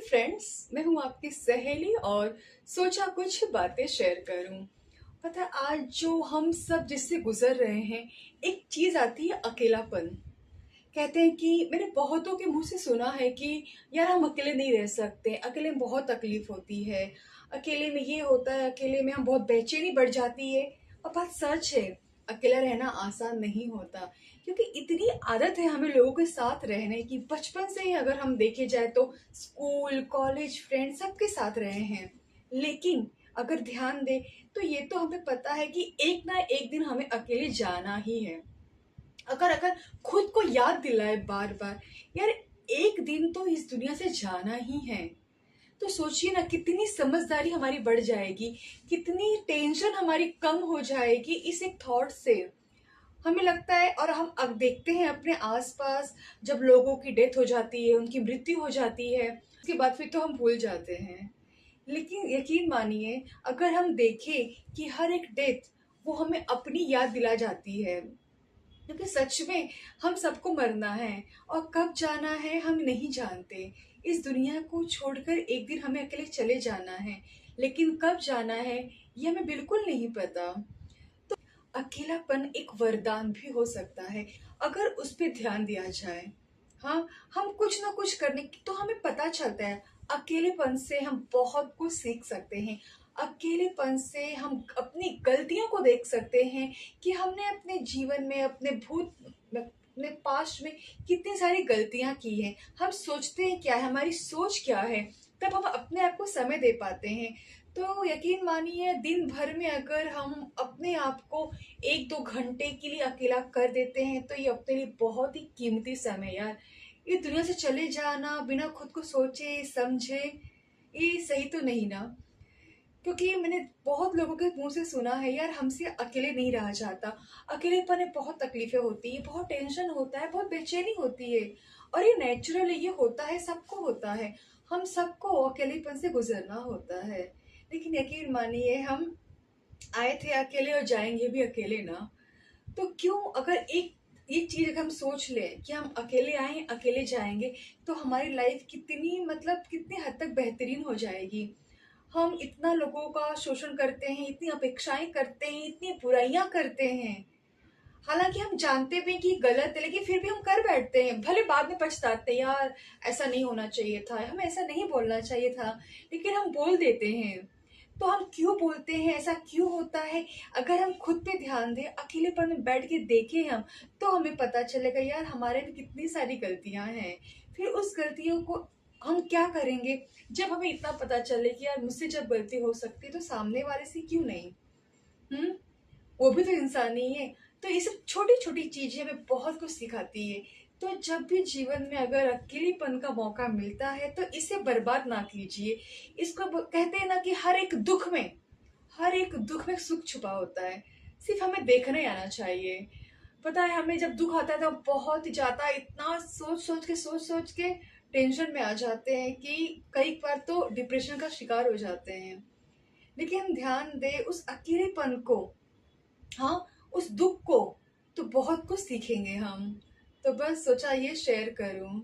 Friends, मैं हूँ आपकी सहेली और सोचा कुछ बातें शेयर करूँ। पता है आज जो हम सब जिससे गुजर रहे हैं, एक चीज़ आती है अकेलापन। कहते हैं कि मैंने बहुतों के मुँह से सुना है कि यार हम अकेले नहीं रह सकते, अकेले में बहुत तकलीफ होती है, अकेले में ये होता है, अकेले में हम बहुत बेचैनी बढ़ जाती है। और बात सच है, अकेला रहना आसान नहीं होता क्योंकि इतनी आदत है हमें लोगों के साथ रहने की। बचपन से ही अगर हम देखे जाए तो स्कूल, कॉलेज, फ्रेंड सबके साथ रहे हैं। लेकिन अगर ध्यान दें तो ये तो हमें पता है कि एक ना एक दिन हमें अकेले जाना ही है। अगर अगर खुद को याद दिलाए बार बार, यार एक दिन तो इस दुनिया से जाना ही है, तो सोचिए ना कितनी समझदारी हमारी बढ़ जाएगी, कितनी टेंशन हमारी कम हो जाएगी इस एक थॉट से। हमें लगता है और हम अब देखते हैं अपने आसपास, जब लोगों की डेथ हो जाती है, उनकी मृत्यु हो जाती है, उसके बाद फिर तो हम भूल जाते हैं। लेकिन यकीन मानिए, अगर हम देखें कि हर एक डेथ वो हमें अपनी याद दिला जाती है, क्योंकि सच में हम सबको मरना है और कब जाना है हम नहीं जानते। इस दुनिया को छोड़कर एक दिन हमें अकेले चले जाना है, लेकिन कब जाना है ये हमें बिल्कुल नहीं पता। अकेलापन एक वरदान भी हो सकता है अगर उस पे ध्यान दिया जाए। हाँ, हम कुछ ना कुछ करने की तो हमें पता चलता है। अकेलेपन से हम बहुत कुछ सीख सकते हैं। अकेलेपन से हम अपनी गलतियों को देख सकते हैं कि हमने अपने जीवन में, अपने पास्ट में कितनी सारी गलतियां की हैं। हम सोचते हैं क्या है, हमारी सोच क्या है, तब हम अपने आप को समय दे पाते हैं। तो यकीन मानिए, दिन भर में अगर हम अपने आप को 1-2 घंटे के लिए अकेला कर देते हैं तो ये अपने लिए बहुत ही कीमती समय यार। इस दुनिया से चले जाना बिना खुद को सोचे समझे, ये सही तो नहीं ना। क्योंकि मैंने बहुत लोगों के मुंह से सुना है यार हमसे अकेले नहीं रहा जाता, अकेलेपन में बहुत तकलीफें होती है, बहुत टेंशन होता है, बहुत बेचैनी होती है। और ये नेचुरल है, ये होता है, सबको होता है। हम सबको अकेलेपन से गुजरना होता है। लेकिन यकीन मानिए, हम आए थे अकेले और जाएंगे भी अकेले ना। तो क्यों, अगर एक चीज अगर हम सोच लें कि हम अकेले आए अकेले जाएंगे, तो हमारी लाइफ कितनी, मतलब कितनी हद तक बेहतरीन हो जाएगी। हम इतना लोगों का शोषण करते हैं, इतनी अपेक्षाएं करते हैं, इतनी बुराइयां करते हैं, हालांकि हम जानते भी हैं कि गलत है, लेकिन फिर भी हम कर बैठते हैं। भले बाद में पछताते हैं, यार ऐसा नहीं होना चाहिए था, हमें ऐसा नहीं बोलना चाहिए था, लेकिन हम बोल देते हैं। तो हम क्यों बोलते हैं, ऐसा क्यों होता है? अगर हम खुद पे ध्यान दें, अकेलेपन में बैठ के देखें हम, तो हमें पता चलेगा यार हमारे में कितनी सारी गलतियां हैं। फिर उस गलतियों को हम क्या करेंगे? जब हमें इतना पता चले कि यार मुझसे जब गलती हो सकती है तो सामने वाले से क्यों नहीं। हम्म, वो भी तो इंसान ही है। तो ये सब छोटी छोटी चीजें हमें बहुत कुछ सिखाती है। तो जब भी जीवन में अगर अकेलेपन का मौका मिलता है तो इसे बर्बाद ना कीजिए। इसको कहते हैं ना कि हर एक दुख में सुख छुपा होता है, सिर्फ हमें देखने आना चाहिए। पता है, हमें जब दुख आता है तो बहुत ही ज्यादा, इतना सोच सोच के टेंशन में आ जाते हैं कि कई बार तो डिप्रेशन का शिकार हो जाते हैं। लेकिन हम ध्यान दें उस अकेलेपन को, हाँ, उस दुख को, तो बहुत कुछ सीखेंगे हम। तो बस सोचा ये शेयर करूं।